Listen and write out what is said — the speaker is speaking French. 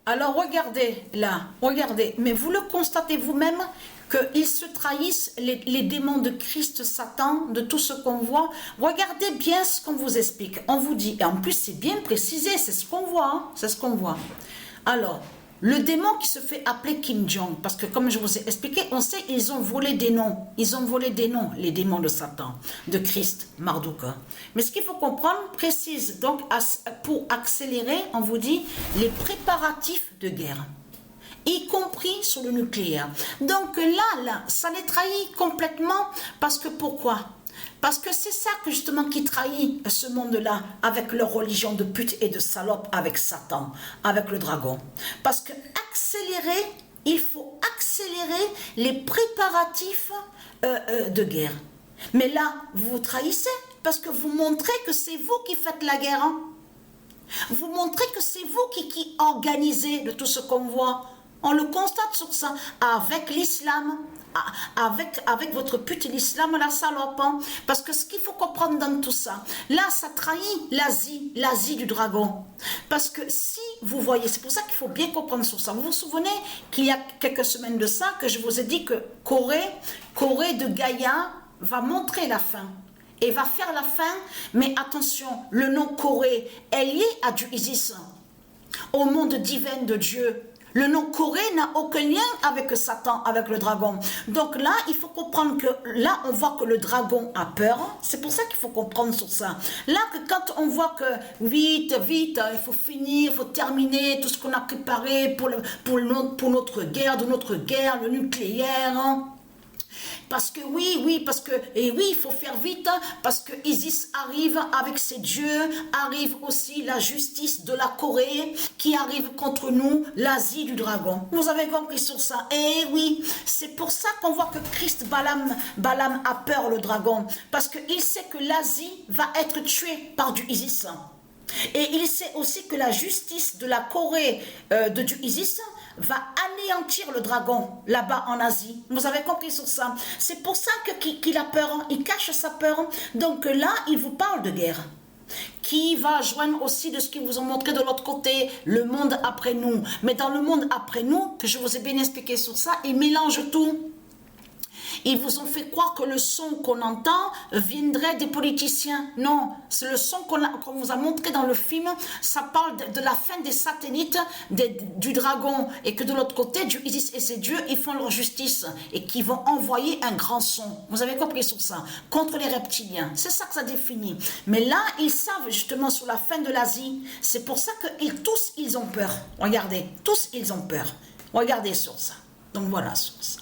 Alors regardez là, regardez, mais vous le constatez vous-même qu'ils se trahissent, les démons de Christ, Satan, de tout ce qu'on voit. Regardez bien ce qu'on vous explique. On vous dit, et en plus c'est bien précisé, c'est ce qu'on voit, hein, c'est ce qu'on voit. Alors, le démon qui se fait appeler Kim Jong, parce que comme je vous ai expliqué, on sait ils ont volé des noms. Ils ont volé des noms, les démons de Satan, de Christ, Marduk. Mais ce qu'il faut comprendre, précise, donc pour accélérer, on vous dit les préparatifs de guerre, y compris sur le nucléaire. Donc là, ça les trahit complètement, parce que pourquoi ? Parce que c'est ça que justement qui trahit ce monde-là avec leur religion de pute et de salope avec Satan, avec le dragon. Parce que il faut accélérer les préparatifs de guerre. Mais là, vous vous trahissez parce que vous montrez que c'est vous qui faites la guerre. Hein? Vous montrez que c'est vous qui organisez de tout ce qu'on voit. On le constate sur ça avec l'islam. Avec votre pute l'islam, la salope, hein? Parce que ce qu'il faut comprendre dans tout ça, là ça trahit l'Asie du dragon, parce que si vous voyez, c'est pour ça qu'il faut bien comprendre sur ça. Vous vous souvenez qu'il y a quelques semaines de ça que je vous ai dit que Corée de Gaïa va montrer la fin et va faire la fin, mais attention, le nom Corée est lié à du Isis, au monde divin de Dieu. Le nom Corée n'a aucun lien avec Satan, avec le dragon. Donc là, il faut comprendre que là, on voit que le dragon a peur. C'est pour ça qu'il faut comprendre sur ça. Là, que quand on voit que vite, il faut finir, il faut terminer tout ce qu'on a préparé pour notre guerre, le nucléaire. Hein. Parce que il faut faire vite, hein, parce que Isis arrive avec ses dieux, arrive aussi la justice de la Corée, qui arrive contre nous, l'Asie du dragon. Vous avez compris sur ça? Eh oui, c'est pour ça qu'on voit que Christ Balaam a peur, le dragon, parce qu'il sait que l'Asie va être tuée par du Isis. Et il sait aussi que la justice de la Corée, de du Isis, va anéantir le dragon là-bas en Asie. Vous avez compris sur ça? C'est pour ça qu'il a peur, hein. Il cache sa peur. Donc là, il vous parle de guerre, qui va joindre aussi de ce qu'ils vous ont montré de l'autre côté, le monde après nous. Mais dans le monde après nous, que je vous ai bien expliqué sur ça, il mélange tout. Ils vous ont fait croire que le son qu'on entend viendrait des politiciens. Non, c'est le son qu'on vous a montré dans le film. Ça parle de la fin des satellites, du dragon. Et que de l'autre côté, du Isis et ses dieux, ils font leur justice. Et qui vont envoyer un grand son. Vous avez compris sur ça? Contre les reptiliens. C'est ça que ça définit. Mais là, ils savent justement sur la fin de l'Asie. C'est pour ça que tous, ils ont peur. Regardez, tous, ils ont peur. Regardez sur ça. Donc voilà sur ça.